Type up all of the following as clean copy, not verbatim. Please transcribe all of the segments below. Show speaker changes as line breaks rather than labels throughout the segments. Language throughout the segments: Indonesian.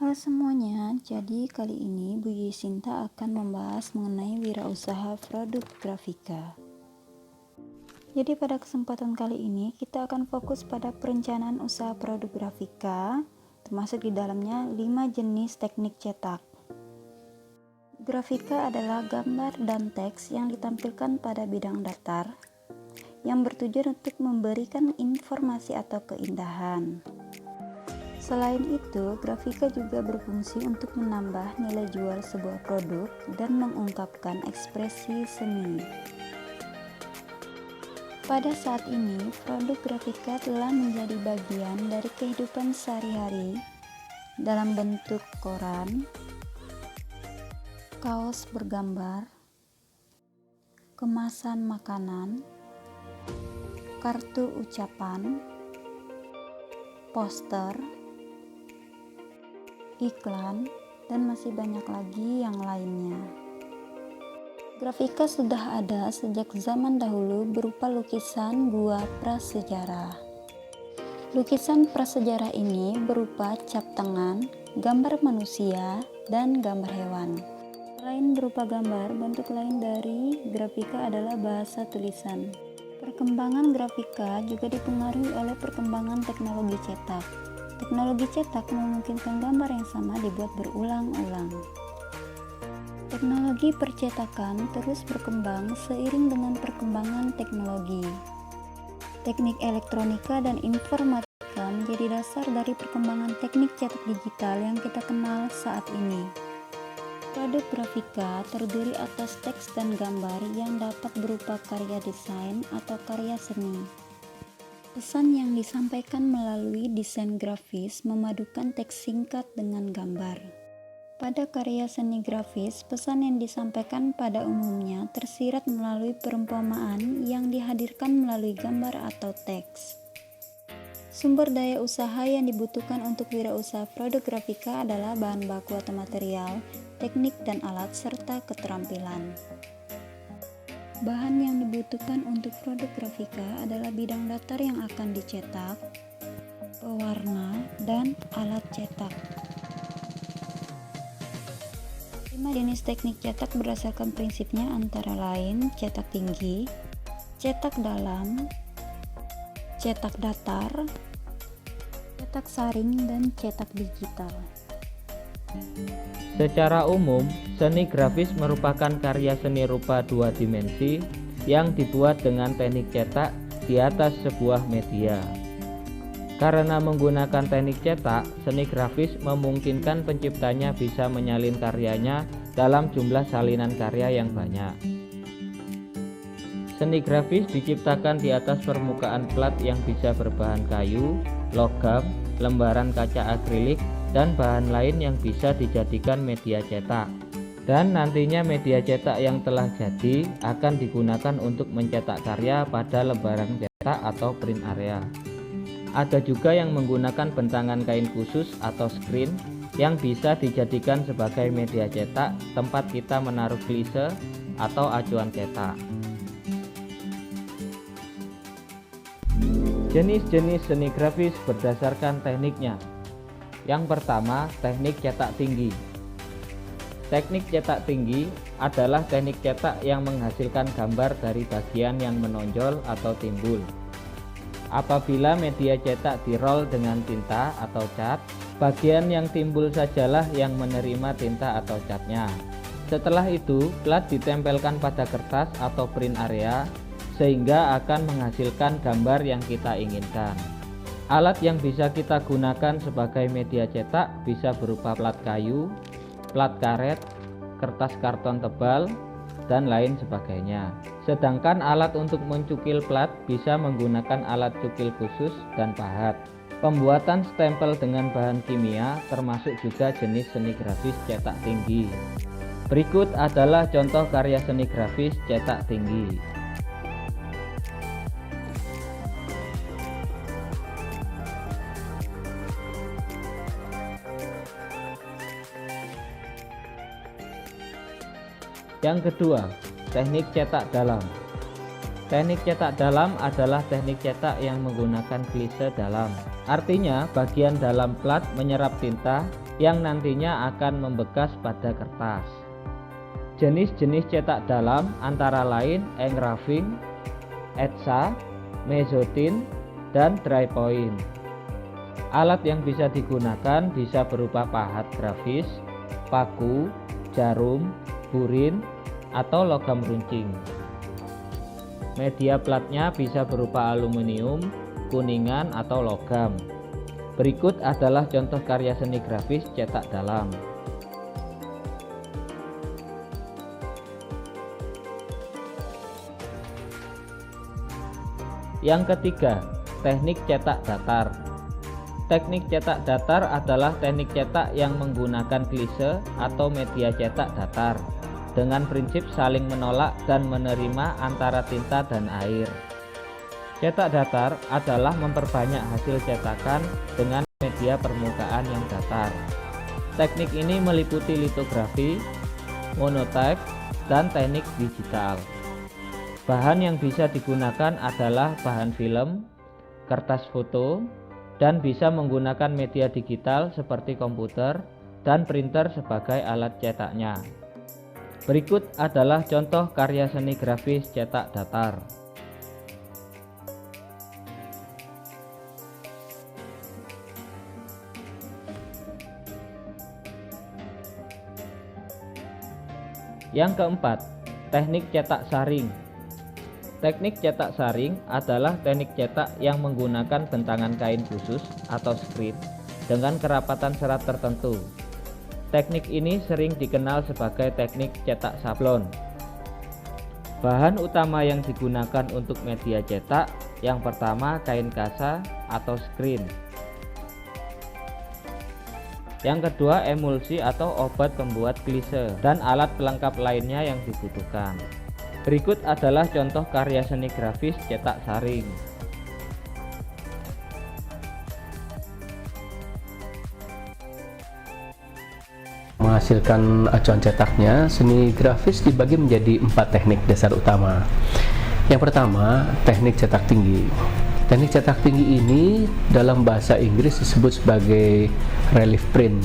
Halo semuanya, jadi kali ini Bu Yesinta akan membahas mengenai wirausaha produk grafika. Jadi pada kesempatan kali ini kita akan fokus pada perencanaan usaha produk grafika, termasuk di dalamnya 5 jenis teknik cetak. Grafika adalah gambar dan teks yang ditampilkan pada bidang datar, yang bertujuan untuk memberikan informasi atau keindahan. Selain itu, grafika juga berfungsi untuk menambah nilai jual sebuah produk dan mengungkapkan ekspresi seni. Pada saat ini, produk grafika telah menjadi bagian dari kehidupan sehari-hari dalam bentuk koran, kaos bergambar, kemasan makanan, kartu ucapan, poster, iklan, dan masih banyak lagi yang lainnya. Grafika sudah ada sejak zaman dahulu berupa lukisan gua prasejarah. Lukisan prasejarah ini berupa cap tangan, gambar manusia, dan gambar hewan. Selain berupa gambar, bentuk lain dari grafika adalah bahasa tulisan. Perkembangan grafika juga dipengaruhi oleh perkembangan teknologi cetak. Teknologi cetak memungkinkan gambar yang sama dibuat berulang-ulang. Teknologi percetakan terus berkembang seiring dengan perkembangan teknologi. Teknik elektronika dan informatika menjadi dasar dari perkembangan teknik cetak digital yang kita kenal saat ini. Produk grafika terdiri atas teks dan gambar yang dapat berupa karya desain atau karya seni. Pesan yang disampaikan melalui desain grafis memadukan teks singkat dengan gambar. Pada karya seni grafis, pesan yang disampaikan pada umumnya tersirat melalui perumpamaan yang dihadirkan melalui gambar atau teks. Sumber daya usaha yang dibutuhkan untuk wirausaha produk grafika adalah bahan baku atau material, teknik dan alat, serta keterampilan. Bahan yang dibutuhkan untuk produk grafika adalah bidang datar yang akan dicetak, pewarna, dan alat cetak. 5 jenis teknik cetak berdasarkan prinsipnya antara lain cetak tinggi, cetak dalam, cetak datar, cetak saring, dan cetak digital.
Secara umum, seni grafis merupakan karya seni rupa dua dimensi yang dibuat dengan teknik cetak di atas sebuah media. Karena menggunakan teknik cetak, seni grafis memungkinkan penciptanya bisa menyalin karyanya dalam jumlah salinan karya yang banyak. Seni grafis diciptakan di atas permukaan plat yang bisa berbahan kayu, logam, lembaran kaca akrilik, dan bahan lain yang bisa dijadikan media cetak. Dan nantinya media cetak yang telah jadi akan digunakan untuk mencetak karya pada lembaran cetak atau print area. Ada juga yang menggunakan bentangan kain khusus atau screen yang bisa dijadikan sebagai media cetak tempat kita menaruh klise atau acuan cetak. Jenis-jenis seni grafis berdasarkan tekniknya. Yang pertama, teknik cetak tinggi. Teknik cetak tinggi adalah teknik cetak yang menghasilkan gambar dari bagian yang menonjol atau timbul. Apabila media cetak dirol dengan tinta atau cat, bagian yang timbul sajalah yang menerima tinta atau catnya. Setelah itu, plat ditempelkan pada kertas atau print area sehingga akan menghasilkan gambar yang kita inginkan. Alat yang bisa kita gunakan sebagai media cetak bisa berupa plat kayu, plat karet, kertas karton tebal, dan lain sebagainya. Sedangkan alat untuk mencukil plat bisa menggunakan alat cukil khusus dan pahat. Pembuatan stempel dengan bahan kimia termasuk juga jenis seni grafis cetak tinggi. Berikut adalah contoh karya seni grafis cetak tinggi. Yang kedua, teknik cetak dalam. Teknik cetak dalam adalah teknik cetak yang menggunakan klise dalam. Artinya, bagian dalam plat menyerap tinta yang nantinya akan membekas pada kertas. Jenis-jenis cetak dalam antara lain engraving, etsa, mezzotint, dan dry point. Alat yang bisa digunakan bisa berupa pahat grafis, paku, jarum, burin, atau logam runcing. Media platnya bisa berupa aluminium, kuningan, atau logam. Berikut adalah contoh karya seni grafis cetak dalam. Yang ketiga, teknik cetak datar. Teknik cetak datar adalah teknik cetak yang menggunakan klise atau media cetak datar dengan prinsip saling menolak dan menerima antara tinta dan air. Cetak datar adalah memperbanyak hasil cetakan dengan media permukaan yang datar. Teknik ini meliputi litografi, monotype, dan teknik digital. Bahan yang bisa digunakan adalah bahan film, kertas foto, dan bisa menggunakan media digital seperti komputer dan printer sebagai alat cetaknya. Berikut adalah contoh karya seni grafis cetak datar. Yang keempat, teknik cetak saring. Teknik cetak saring adalah teknik cetak yang menggunakan bentangan kain khusus atau screen dengan kerapatan serat tertentu. Teknik ini sering dikenal sebagai teknik cetak sablon. Bahan utama yang digunakan untuk media cetak yang pertama kain kasa atau screen. Yang kedua emulsi atau obat pembuat klise dan alat pelengkap lainnya yang dibutuhkan. Berikut adalah contoh karya seni grafis cetak saring.
Menghasilkan acuan cetaknya, seni grafis dibagi menjadi 4 teknik dasar utama. Yang pertama, teknik cetak tinggi. Teknik cetak tinggi ini dalam bahasa Inggris disebut sebagai relief print,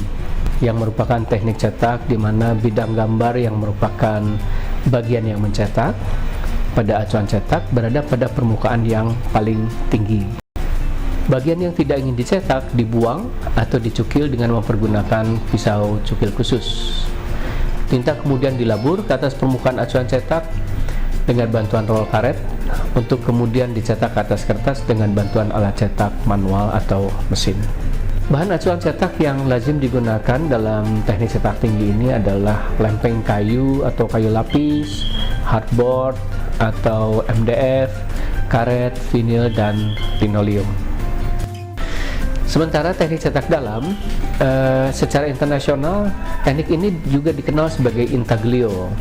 yang merupakan teknik cetak di mana bidang gambar yang merupakan bagian yang mencetak pada acuan cetak berada pada permukaan yang paling tinggi. Bagian yang tidak ingin dicetak dibuang atau dicukil dengan mempergunakan pisau cukil khusus. Tinta kemudian dilabur ke atas permukaan acuan cetak dengan bantuan roll karet untuk kemudian dicetak ke atas kertas dengan bantuan alat cetak manual atau mesin. Bahan acuan cetak yang lazim digunakan dalam teknik cetak tinggi ini adalah lempeng kayu atau kayu lapis, hardboard atau MDF, karet, vinil, dan linoleum. Sementara teknik cetak dalam, secara internasional, teknik ini juga dikenal sebagai intaglio.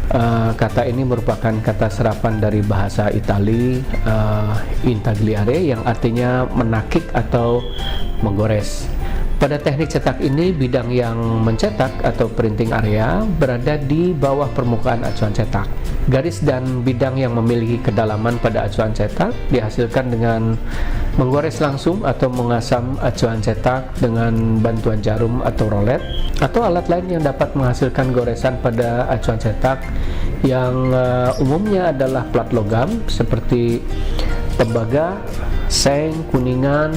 Kata ini merupakan kata serapan dari bahasa Itali, intagliare, yang artinya menakik atau menggores. Pada teknik cetak ini, bidang yang mencetak atau printing area berada di bawah permukaan acuan cetak. Garis dan bidang yang memiliki kedalaman pada acuan cetak dihasilkan dengan menggores langsung atau mengasam acuan cetak dengan bantuan jarum atau rolet atau alat lain yang dapat menghasilkan goresan pada acuan cetak yang umumnya adalah plat logam seperti tembaga, seng, kuningan,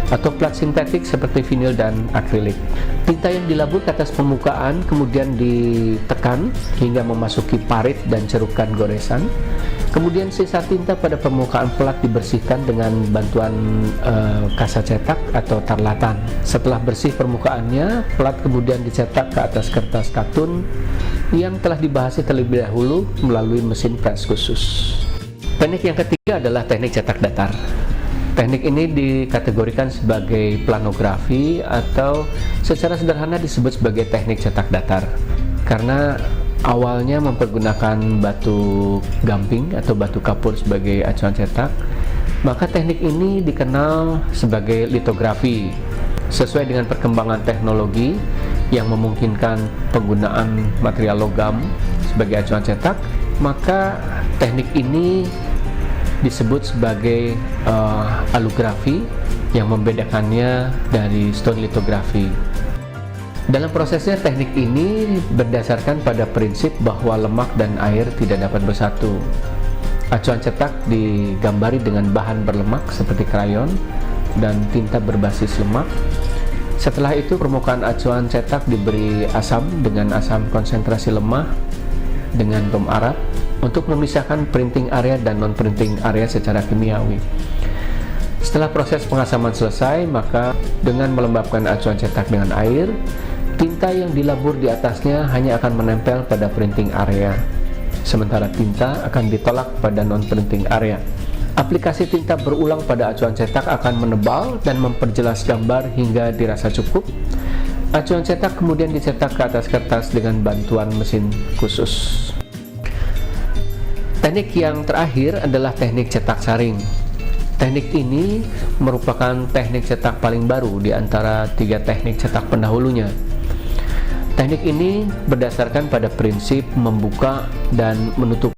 atau plat sintetik seperti vinil dan akrilik. Tinta yang dilabur ke atas permukaan kemudian ditekan hingga memasuki parit dan cerukan goresan. Kemudian sisa tinta pada permukaan plat dibersihkan dengan bantuan kasa cetak atau tarlatan. Setelah bersih permukaannya, plat kemudian dicetak ke atas kertas katun yang telah dibahasi terlebih dahulu melalui mesin press khusus. Teknik yang ketiga adalah teknik cetak datar. Teknik ini dikategorikan sebagai planografi atau secara sederhana disebut sebagai teknik cetak datar karena awalnya mempergunakan batu gamping atau batu kapur sebagai acuan cetak, maka teknik ini dikenal sebagai litografi. Sesuai dengan perkembangan teknologi yang memungkinkan penggunaan material logam sebagai acuan cetak, maka teknik ini disebut sebagai allografi yang membedakannya dari stone litografi. Dalam prosesnya, teknik ini berdasarkan pada prinsip bahwa lemak dan air tidak dapat bersatu. Acuan cetak digambari dengan bahan berlemak seperti krayon dan tinta berbasis lemak. Setelah itu, permukaan acuan cetak diberi asam dengan asam konsentrasi lemah dengan bom Arab untuk memisahkan printing area dan non-printing area secara kimiawi. Setelah proses pengasaman selesai, maka dengan melembabkan acuan cetak dengan air, tinta yang dilabur di atasnya hanya akan menempel pada printing area, sementara tinta akan ditolak pada non-printing area. Aplikasi tinta berulang pada acuan cetak akan menebal dan memperjelas gambar hingga dirasa cukup. Acuan cetak kemudian dicetak ke atas kertas dengan bantuan mesin khusus. Teknik yang terakhir adalah teknik cetak saring. Teknik ini merupakan teknik cetak paling baru di antara 3 teknik cetak pendahulunya. Teknik ini berdasarkan pada prinsip membuka dan menutup.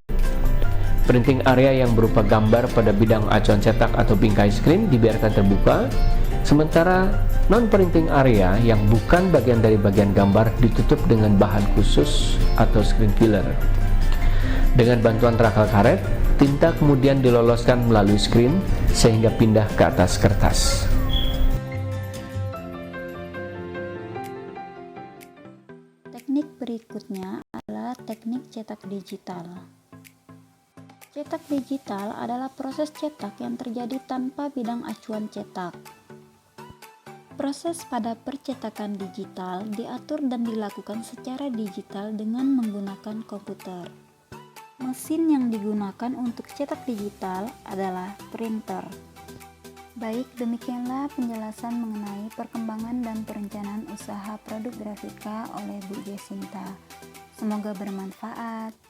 Printing area yang berupa gambar pada bidang acuan cetak atau bingkai screen dibiarkan terbuka, sementara non-printing area yang bukan bagian dari bagian gambar ditutup dengan bahan khusus atau screen filler. Dengan bantuan terakal karet, tinta kemudian diloloskan melalui screen sehingga pindah ke atas kertas.
Teknik berikutnya adalah teknik cetak digital. Cetak digital adalah proses cetak yang terjadi tanpa bidang acuan cetak. Proses pada percetakan digital diatur dan dilakukan secara digital dengan menggunakan komputer. Mesin yang digunakan untuk cetak digital adalah printer. Baik, demikianlah penjelasan mengenai perkembangan dan perencanaan usaha produk grafika oleh Bu Jesinta. Semoga bermanfaat.